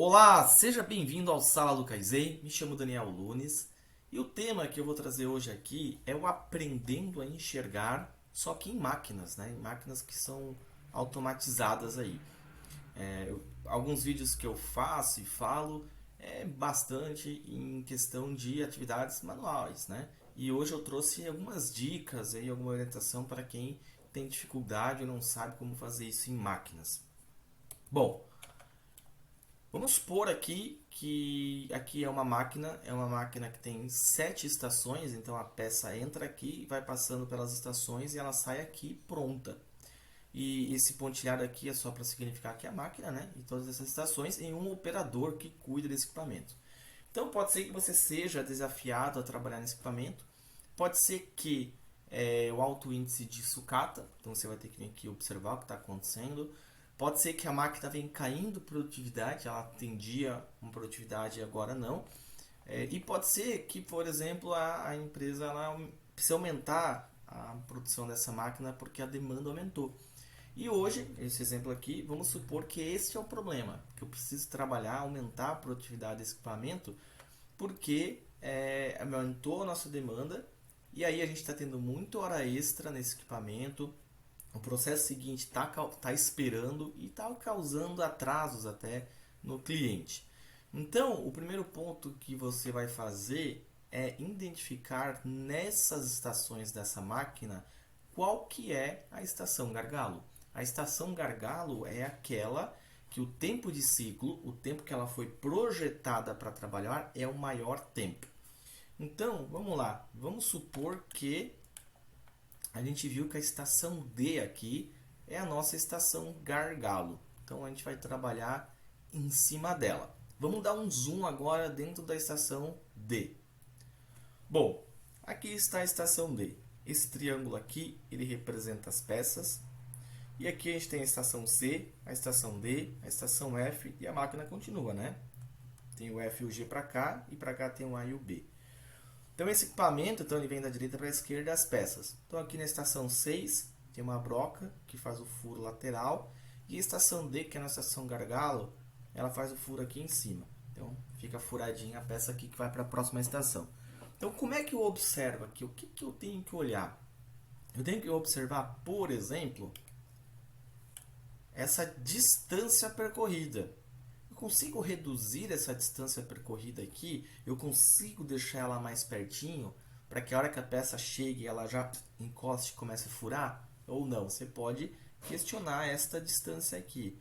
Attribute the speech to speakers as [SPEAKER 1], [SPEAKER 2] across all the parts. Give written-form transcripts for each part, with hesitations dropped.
[SPEAKER 1] Olá, seja bem-vindo ao Sala do Kaizei. Me chamo Daniel Lunes e o tema que eu vou trazer hoje aqui é o aprendendo a enxergar, só que em máquinas, né? Em máquinas que são automatizadas aí. Alguns vídeos que eu faço e falo é bastante em questão de atividades manuais, né? E hoje eu trouxe algumas dicas aí, alguma orientação para quem tem dificuldade ou não sabe como fazer isso em máquinas. Bom, vamos supor aqui que aqui é uma máquina que tem 7 estações, então a peça entra aqui, vai passando pelas estações e ela sai aqui pronta. E esse pontilhado aqui é só para significar que é a máquina, né? E todas essas estações em um operador que cuida desse equipamento. Então pode ser que você seja desafiado a trabalhar nesse equipamento, pode ser que o alto índice de sucata, então você vai ter que vir aqui observar o que está acontecendo. Pode ser que a máquina venha caindo produtividade, ela atendia uma produtividade e agora não. E pode ser que, por exemplo, a empresa ela precisa aumentar a produção dessa máquina porque a demanda aumentou. E hoje, esse exemplo aqui, vamos supor que esse é o problema, que eu preciso trabalhar, aumentar a produtividade desse equipamento, porque aumentou a nossa demanda e aí a gente está tendo muita hora extra nesse equipamento. O processo seguinte está esperando e está causando atrasos até no cliente. Então, o primeiro ponto que você vai fazer é identificar nessas estações dessa máquina qual que é a estação gargalo. A estação gargalo é aquela que o tempo de ciclo, o tempo que ela foi projetada para trabalhar, é o maior tempo. Então, vamos lá. Vamos supor que a gente viu que a estação D aqui é a nossa estação gargalo. Então, a gente vai trabalhar em cima dela. Vamos dar um zoom agora dentro da estação D. Bom, aqui está a estação D. Esse triângulo aqui, ele representa as peças. E aqui a gente tem a estação C, a estação D, a estação F e a máquina continua, né? Tem o F e o G para cá e para cá tem o A e o B. Então esse equipamento, então, ele vem da direita para a esquerda as peças. Então aqui na estação 6 tem uma broca que faz o furo lateral. E a estação D, que é a nossa estação gargalo, ela faz o furo aqui em cima. Então fica furadinha a peça aqui que vai para a próxima estação. Então como é que eu observo aqui? O que, que eu tenho que olhar? Eu tenho que observar, por exemplo, essa distância percorrida. Eu consigo reduzir essa distância percorrida aqui? Eu consigo deixar ela mais pertinho para que a hora que a peça chegue ela já encoste e comece a furar? Ou não? Você pode questionar esta distância aqui.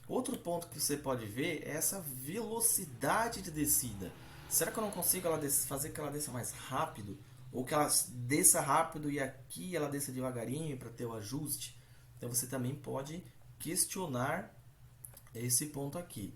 [SPEAKER 1] Outro ponto que você pode ver é essa velocidade de descida. Será que eu não consigo fazer que ela desça mais rápido? Ou que ela desça rápido e aqui ela desça devagarinho para ter o ajuste? Então você também pode questionar esse ponto aqui.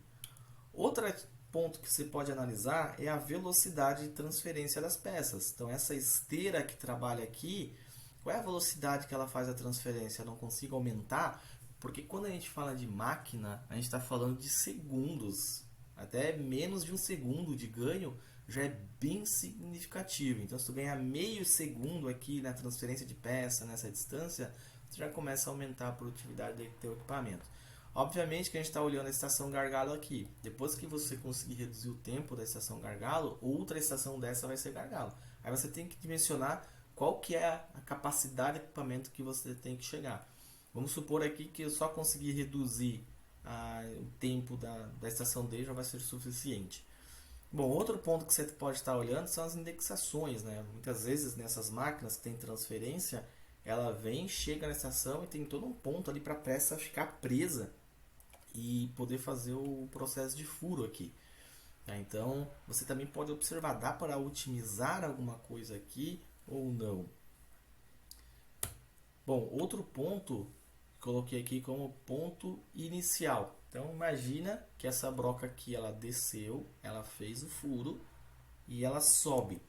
[SPEAKER 1] Outro ponto que você pode analisar é a velocidade de transferência das peças. Então essa esteira que trabalha aqui, qual é a velocidade que ela faz a transferência? Eu não consigo aumentar, porque quando a gente fala de máquina, a gente está falando de segundos. Até menos de um segundo de ganho já é bem significativo. Então se tu ganhar meio segundo aqui na transferência de peça, nessa distância, você já começa a aumentar a produtividade do teu equipamento. Obviamente que a gente está olhando a estação gargalo aqui. Depois que você conseguir reduzir o tempo da estação gargalo, outra estação dessa vai ser gargalo. Aí você tem que dimensionar qual que é a capacidade de equipamento que você tem que chegar. Vamos supor aqui que eu só conseguir reduzir o tempo da estação D já vai ser suficiente. Bom, outro ponto que você pode estar olhando são as indexações, né? Muitas vezes nessas máquinas que tem transferência, ela vem, chega na estação e tem todo um ponto ali para a peça ficar presa e poder fazer o processo de furo aqui. Então, você também pode observar, dá para otimizar alguma coisa aqui ou não? Bom, outro ponto, coloquei aqui como ponto inicial. Então, imagina que essa broca aqui, ela desceu, ela fez o furo e ela sobe.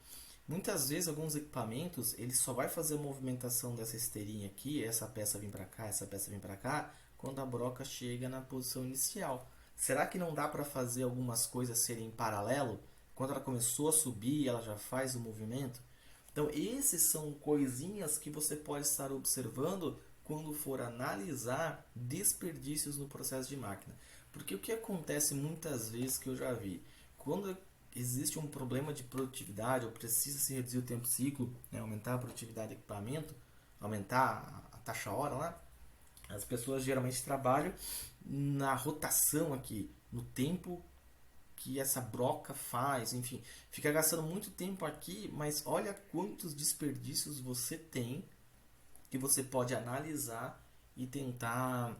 [SPEAKER 1] Muitas vezes, alguns equipamentos, ele só vai fazer a movimentação dessa esteirinha aqui, essa peça vem para cá, essa peça vem para cá, quando a broca chega na posição inicial. Será que não dá para fazer algumas coisas serem em paralelo? Quando ela começou a subir, ela já faz o movimento? Então, esses são coisinhas que você pode estar observando quando for analisar desperdícios no processo de máquina. Porque o que acontece muitas vezes que eu já vi, quando existe um problema de produtividade ou precisa se reduzir o tempo ciclo, né, aumentar a produtividade do equipamento, aumentar a taxa hora lá, as pessoas geralmente trabalham na rotação aqui, no tempo que essa broca faz, enfim, fica gastando muito tempo aqui, mas olha quantos desperdícios você tem que você pode analisar e tentar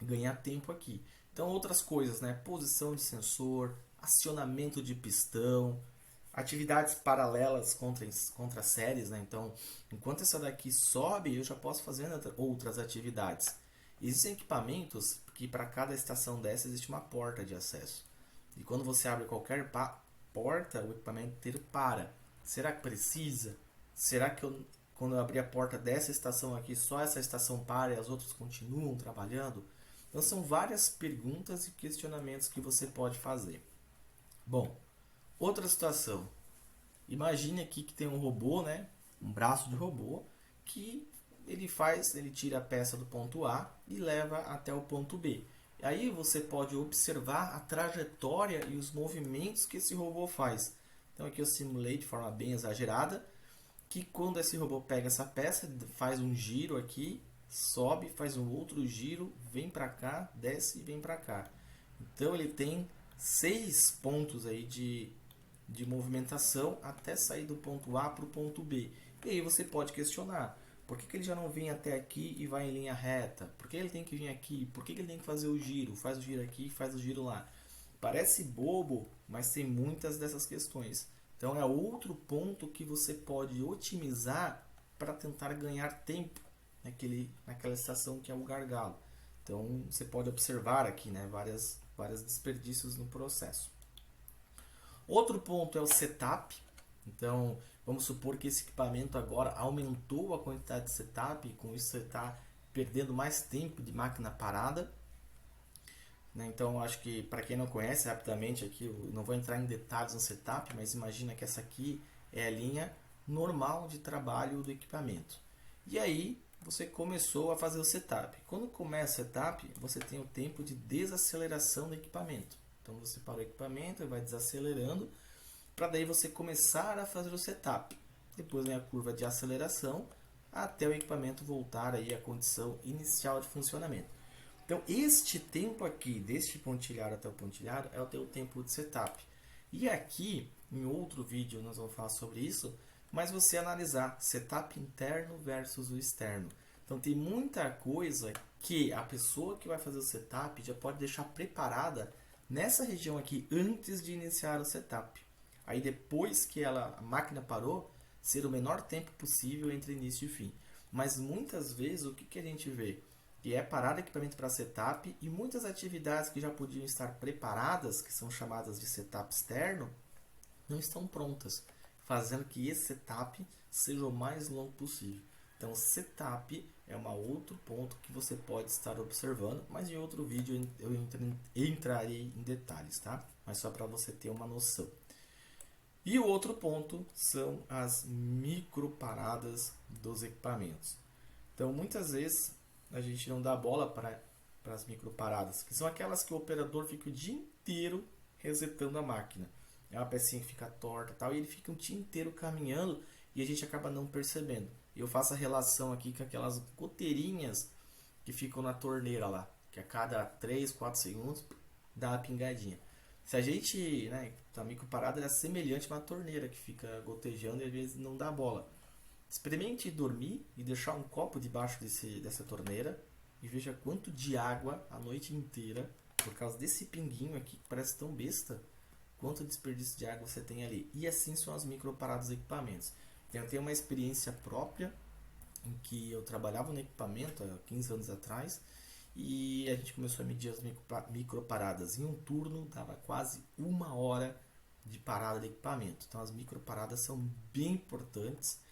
[SPEAKER 1] ganhar tempo aqui. Então, outras coisas, né? Posição de sensor, acionamento de pistão, atividades paralelas contra séries, né? Então, enquanto essa daqui sobe, eu já posso fazer outras atividades. Existem equipamentos que para cada estação dessa existe uma porta de acesso. E quando você abre qualquer porta, o equipamento inteiro para. Será que precisa? Será que quando eu abrir a porta dessa estação aqui, só essa estação para e as outras continuam trabalhando? Então são várias perguntas e questionamentos que você pode fazer. Bom, outra situação. Imagine aqui que tem um robô, né? Um braço de robô que ele tira a peça do ponto A e leva até o ponto B. E aí você pode observar a trajetória e os movimentos que esse robô faz. Então aqui eu simulei de forma bem exagerada que quando esse robô pega essa peça, faz um giro aqui, sobe, faz um outro giro, vem para cá, desce e vem para cá. Então ele tem 6 pontos aí de movimentação até sair do ponto A para o ponto B. E aí você pode questionar, por que ele já não vem até aqui e vai em linha reta? Por que ele tem que vir aqui? Por que ele tem que fazer o giro? Faz o giro aqui, faz o giro lá. Parece bobo, mas tem muitas dessas questões. Então é outro ponto que você pode otimizar para tentar ganhar tempo naquela estação que é o gargalo. Então você pode observar aqui, né, vários desperdícios no processo. Outro ponto é o setup. Então vamos supor que esse equipamento agora aumentou a quantidade de setup e com isso você está perdendo mais tempo de máquina parada. Então, acho que para quem não conhece, rapidamente aqui, eu não vou entrar em detalhes no setup, mas imagina que essa aqui é a linha normal de trabalho do equipamento. E aí, você começou a fazer o setup. Quando começa o setup, você tem o tempo de desaceleração do equipamento. Então, você para o equipamento e vai desacelerando, para daí você começar a fazer o setup. Depois vem a curva de aceleração, até o equipamento voltar aí à condição inicial de funcionamento. Então, este tempo aqui, deste pontilhado até o pontilhado, é o teu tempo de setup. E aqui, em outro vídeo, nós vamos falar sobre isso, mas você analisar setup interno versus o externo. Então, tem muita coisa que a pessoa que vai fazer o setup já pode deixar preparada nessa região aqui, antes de iniciar o setup. Aí, depois que a máquina parou, ser o menor tempo possível entre início e fim. Mas, muitas vezes, o que a gente vê? Que é parar o equipamento para setup e muitas atividades que já podiam estar preparadas, que são chamadas de setup externo, não estão prontas, fazendo que esse setup seja o mais longo possível. Então, setup é um outro ponto que você pode estar observando, mas em outro vídeo eu entrarei em detalhes, tá? Mas só para você ter uma noção. E o outro ponto são as microparadas dos equipamentos. Então, muitas vezes a gente não dá bola para as microparadas, que são aquelas que o operador fica o dia inteiro resetando a máquina. É uma pecinha que fica torta tal, e ele fica o dia inteiro caminhando e a gente acaba não percebendo. Eu faço a relação aqui com aquelas goteirinhas que ficam na torneira lá, que a cada 3, 4 segundos dá uma pingadinha. Se a gente, né, a microparada é semelhante a uma torneira que fica gotejando e às vezes não dá bola. Experimente dormir e deixar um copo debaixo dessa torneira e veja quanto de água a noite inteira, por causa desse pinguinho aqui que parece tão besta, quanto desperdício de água você tem ali. E assim são as microparadas dos equipamentos. Eu tenho uma experiência própria em que eu trabalhava no equipamento há 15 anos atrás e a gente começou a medir as microparadas. Em um turno dava quase 1 hora de parada de equipamento. Então as microparadas são bem importantes.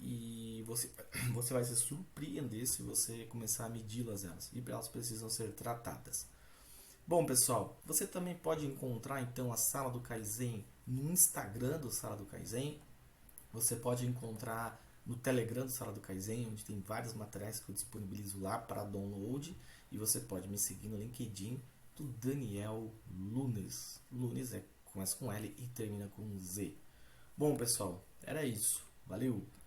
[SPEAKER 1] E você vai se surpreender se você começar a medi-las e elas precisam ser tratadas. Bom, pessoal, você também pode encontrar então a Sala do Kaizen no Instagram do Sala do Kaizen. Você pode encontrar no Telegram do Sala do Kaizen, onde tem vários materiais que eu disponibilizo lá para download. E você pode me seguir no LinkedIn, do Daniel Lunes. Lunes começa com L e termina com Z. Bom, pessoal, era isso. Valeu!